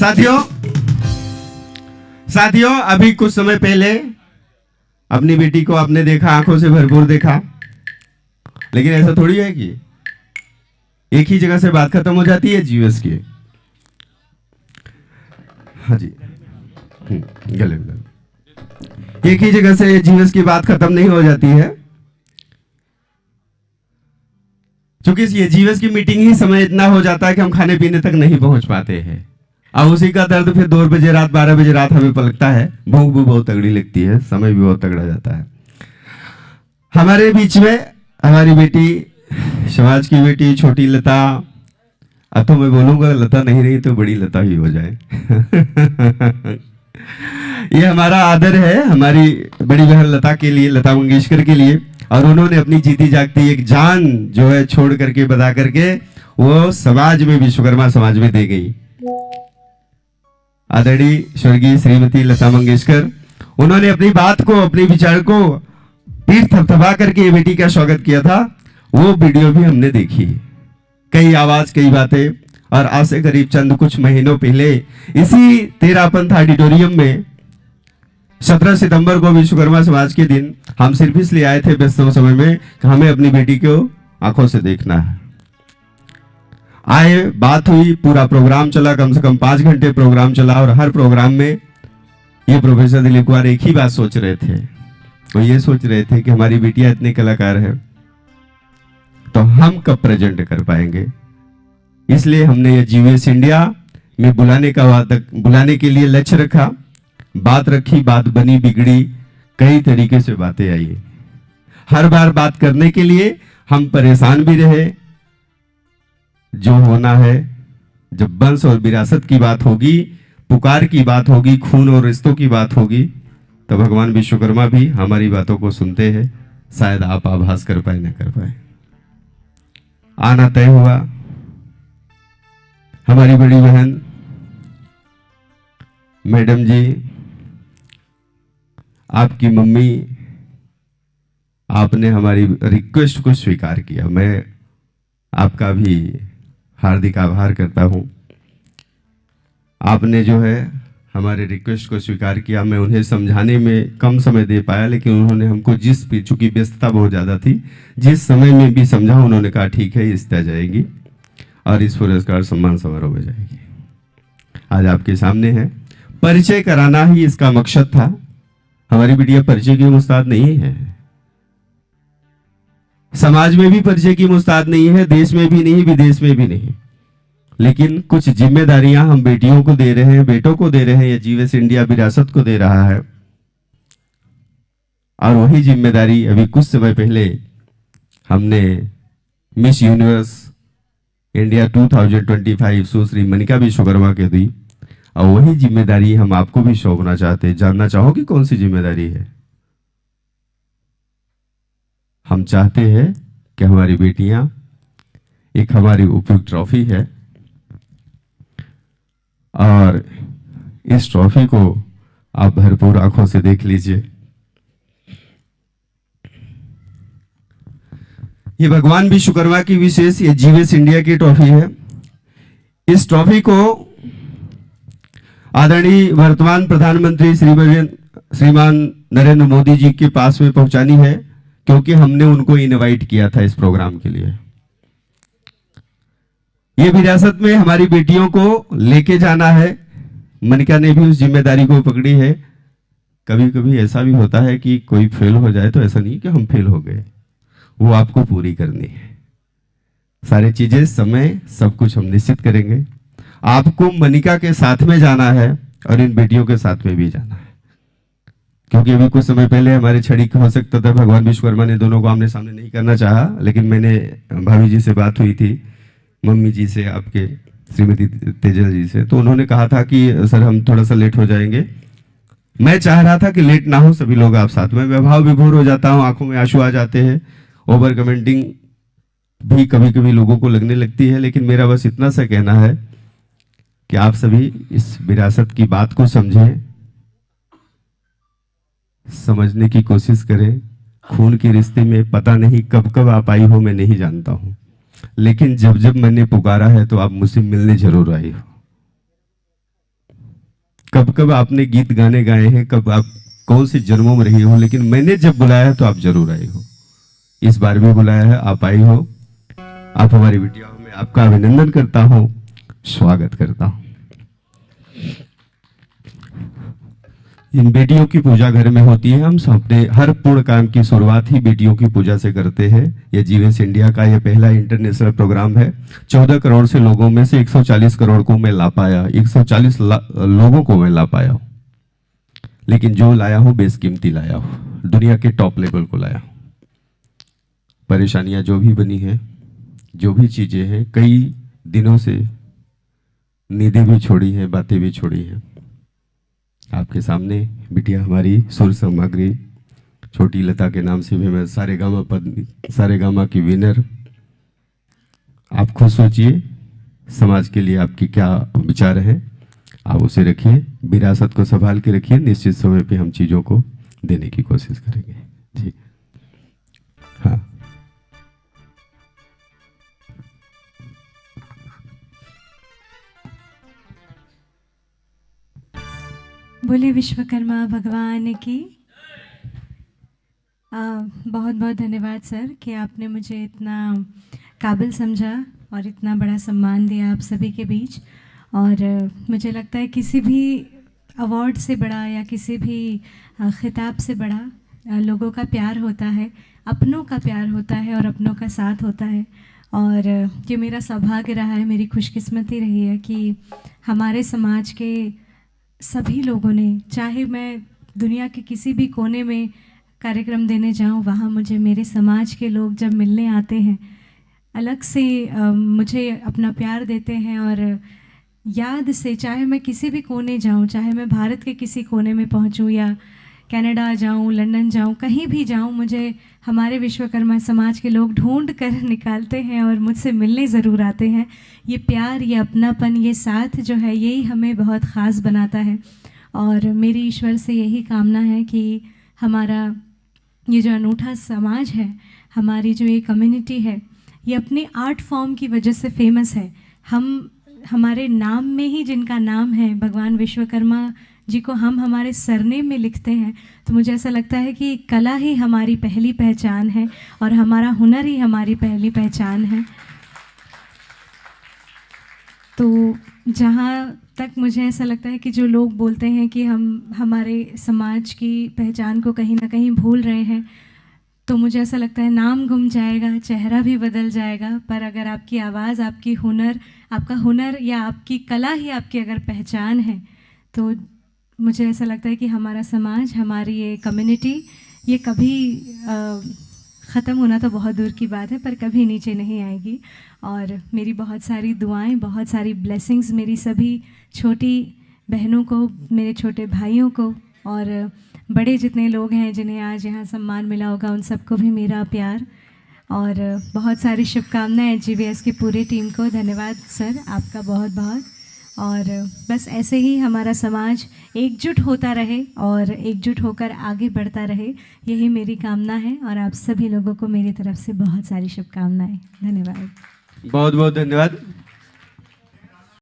साथियों साथियों अभी कुछ समय पहले अपनी बेटी को आपने देखा, आंखों से भरपूर देखा, लेकिन ऐसा थोड़ी है कि एक ही जगह से बात खत्म हो जाती है जीएस की। हाँ जी, गले में एक ही जगह से जीएस की बात खत्म नहीं हो जाती है, क्योंकि ये जीएस की मीटिंग ही समय इतना हो जाता है कि हम खाने पीने तक नहीं पहुंच पाते हैं। अब उसी का दर्द फिर 2 बजे रात 12 बजे रात हमें पलटता है, भूख भी बहुत तगड़ी लगती है, समय भी बहुत तगड़ा जाता है। हमारे बीच में हमारी बेटी, समाज की बेटी छोटी लता, अब तो मैं बोलूंगा लता नहीं रही तो बड़ी लता ही हो जाए। ये हमारा आदर है हमारी बड़ी बहन लता के लिए, लता मंगेशकर के लिए, और उन्होंने अपनी जीती जागती एक जान जो है छोड़ करके बता करके वो समाज में, विश्वकर्मा समाज में दे गई। आदरणीय स्वर्गीय श्रीमती लता मंगेशकर, उन्होंने अपनी बात को, अपने विचार को पीठ थपथपा करके बेटी का स्वागत किया था। वो वीडियो भी हमने देखी, कई आवाज कई बातें। और आज से करीब चंद कुछ महीनों पहले इसी तेरापंथ ऑडिटोरियम में 17 सितंबर को विश्वकर्मा समाज के दिन हम सिर्फ इसलिए आए थे व्यस्त समय में कि हमें अपनी बेटी को आंखों से देखना है। आए, बात हुई, पूरा प्रोग्राम चला, कम से कम 5 घंटे प्रोग्राम चला, और हर प्रोग्राम में ये प्रोफेसर दिलीप कुमार एक ही बात सोच रहे थे। वो ये सोच रहे थे कि हमारी बेटियां इतने कलाकार है तो हम कब प्रेजेंट कर पाएंगे। इसलिए हमने ये जीवीएस इंडिया में बुलाने के लिए लक्ष्य रखा, बात रखी, बात बनी बिगड़ी, कई तरीके से बातें आई। हर बार बात करने के लिए हम परेशान भी रहे। जो होना है, जब वंश और विरासत की बात होगी, पुकार की बात होगी, खून और रिश्तों की बात होगी, तो भगवान विश्वकर्मा भी हमारी बातों को सुनते हैं। शायद आप आभास कर पाए, न कर पाए। आना तय हुआ। हमारी बड़ी बहन मैडम जी, आपकी मम्मी, आपने हमारी रिक्वेस्ट को स्वीकार किया। मैं आपका भी हार्दिक आभार करता हूं। आपने जो है हमारे रिक्वेस्ट को स्वीकार किया। मैं उन्हें समझाने में कम समय दे पाया, लेकिन उन्होंने हमको चूंकि व्यस्तता बहुत ज़्यादा थी, जिस समय में भी समझा, उन्होंने कहा ठीक है, इस तय जाएगी और इस पुरस्कार सम्मान समारोह में जाएगी। आज आपके सामने है। परिचय कराना ही इसका मकसद था। हमारी बिटिया परिचय की मुस्ताद नहीं है, समाज में भी परिचय की मुस्ताद नहीं है, देश में भी नहीं, विदेश में भी नहीं। लेकिन कुछ जिम्मेदारियां हम बेटियों को दे रहे हैं, बेटों को दे रहे हैं, या जीवीएस इंडिया विरासत को दे रहा है। और वही जिम्मेदारी अभी कुछ समय पहले हमने मिस यूनिवर्स इंडिया 2025 सुश्री मनिका विश्वकर्मा के दी, और वही जिम्मेदारी हम आपको भी सौंपना चाहते हैं। जानना चाहोगे कौन सी जिम्मेदारी है? हम चाहते हैं कि हमारी बेटियां, एक हमारी उपयुक्त ट्रॉफी है, और इस ट्रॉफी को आप भरपूर आंखों से देख लीजिए। ये भगवान विश्वकर्मा की विशेष, ये जीवीएस इंडिया की ट्रॉफी है। इस ट्रॉफी को आदरणीय वर्तमान प्रधानमंत्री श्रीमान नरेंद्र मोदी जी के पास में पहुंचानी है, क्योंकि हमने उनको इनवाइट किया था इस प्रोग्राम के लिए। ये विरासत में हमारी बेटियों को लेके जाना है। मनिका ने भी उस जिम्मेदारी को पकड़ी है। कभी कभी ऐसा भी होता है कि कोई फेल हो जाए, तो ऐसा नहीं कि हम फेल हो गए, वो आपको पूरी करनी है। सारी चीजें, समय, सब कुछ हम निश्चित करेंगे। आपको मनिका के साथ में जाना है और इन बेटियों के साथ में भी जाना है, क्योंकि अभी कुछ समय पहले हमारे छड़ी हो सकता था, भगवान विश्वकर्मा ने दोनों को आमने सामने नहीं करना चाहा, लेकिन मैंने भाभी जी से बात हुई थी, मम्मी जी से, आपके श्रीमती तेजल जी से, तो उन्होंने कहा था कि सर हम थोड़ा सा लेट हो जाएंगे। मैं चाह रहा था कि लेट ना हो, सभी लोग आप साथ में। मैं भाव विभोर हो जाता हूँ, आंखों में आंसू आ जाते हैं, ओवर कमेंटिंग भी कभी कभी लोगों को लगने लगती है, लेकिन मेरा बस इतना सा कहना है कि आप सभी इस विरासत की बात को समझें, समझने की कोशिश करें। खून के रिश्ते में पता नहीं कब कब आप आई हो, मैं नहीं जानता हूं, लेकिन जब जब मैंने पुकारा है तो आप मुझसे मिलने जरूर आई हो। कब कब आपने गीत गाने गाए हैं, कब आप कौन से जन्मों में रही हो, लेकिन मैंने जब बुलाया है तो आप जरूर आई हो। इस बार भी बुलाया है, आप आई हो। आप हमारी वीडियो में आपका अभिनंदन करता हूं, स्वागत करता हूं। इन बेटियों की पूजा घर में होती है। हम अपने हर पूर्ण काम की शुरुआत ही बेटियों की पूजा से करते हैं। ये जीवेस इंडिया का ये पहला इंटरनेशनल प्रोग्राम है। 14 करोड़ से लोगों में से 140 करोड़ को मैं ला पाया, 140 लोगों को मैं ला पाया हूं, लेकिन जो लाया हूं बेशकीमती लाया हूं, दुनिया के टॉप लेवल को लाया हूं। परेशानियां जो भी बनी हैं, जो भी चीजें हैं, कई दिनों से नींदें भी छोड़ी हैं, बातें भी छोड़ी हैं। आपके सामने बिटिया हमारी सुर सामग्री छोटी लता के नाम से भी मैं सारेगामा की विनर। आप खुद सोचिए समाज के लिए आपकी क्या विचार है, आप उसे रखिए, विरासत को संभाल के रखिए। निश्चित समय पे हम चीज़ों को देने की कोशिश करेंगे जी। हाँ, बोले विश्वकर्मा भगवान की। बहुत बहुत धन्यवाद सर कि आपने मुझे इतना काबिल समझा और इतना बड़ा सम्मान दिया आप सभी के बीच। और मुझे लगता है किसी भी अवार्ड से बड़ा या किसी भी खिताब से बड़ा लोगों का प्यार होता है, अपनों का प्यार होता है और अपनों का साथ होता है। और ये मेरा सौभाग्य रहा है, मेरी खुशकिस्मती रही है कि हमारे समाज के सभी लोगों ने, चाहे मैं दुनिया के किसी भी कोने में कार्यक्रम देने जाऊं, वहाँ मुझे मेरे समाज के लोग जब मिलने आते हैं अलग से मुझे अपना प्यार देते हैं। और याद से, चाहे मैं किसी भी कोने जाऊं, चाहे मैं भारत के किसी कोने में पहुंचूं या कनाडा जाऊं, लंदन जाऊं, कहीं भी जाऊं, मुझे हमारे विश्वकर्मा समाज के लोग ढूंढ कर निकालते हैं और मुझसे मिलने ज़रूर आते हैं। ये प्यार, ये अपनापन, ये साथ जो है, यही हमें बहुत ख़ास बनाता है। और मेरी ईश्वर से यही कामना है कि हमारा ये जो अनूठा समाज है, हमारी जो ये कम्युनिटी है, ये अपने आर्ट फॉर्म की वजह से फेमस है। हमारे नाम में ही जिनका नाम है भगवान विश्वकर्मा जी को हम हमारे सरनेम में लिखते हैं, तो मुझे ऐसा लगता है कि कला ही हमारी पहली पहचान है और हमारा हुनर ही हमारी पहली पहचान है। तो जहाँ तक मुझे ऐसा लगता है कि जो लोग बोलते हैं कि हम हमारे समाज की पहचान को कहीं ना कहीं भूल रहे हैं, तो मुझे ऐसा लगता है नाम गुम जाएगा, चेहरा भी बदल जाएगा, पर अगर आपकी आवाज़, आपका हुनर या आपकी कला ही आपकी अगर पहचान है, तो मुझे ऐसा लगता है कि हमारा समाज, हमारी ये कम्युनिटी, ये कभी ख़त्म होना तो बहुत दूर की बात है, पर कभी नीचे नहीं आएगी। और मेरी बहुत सारी दुआएं, बहुत सारी ब्लेसिंग्स मेरी सभी छोटी बहनों को, मेरे छोटे भाइयों को और बड़े जितने लोग हैं जिन्हें आज यहाँ सम्मान मिला होगा, उन सबको भी मेरा प्यार और बहुत सारी शुभकामनाएं जीवीएस की पूरी टीम को। धन्यवाद सर, आपका बहुत बहुत। और बस ऐसे ही हमारा समाज एकजुट होता रहे और एकजुट होकर आगे बढ़ता रहे, यही मेरी कामना है। और आप सभी लोगों को मेरी तरफ से बहुत सारी शुभकामनाएं। धन्यवाद। बहुत बहुत धन्यवाद।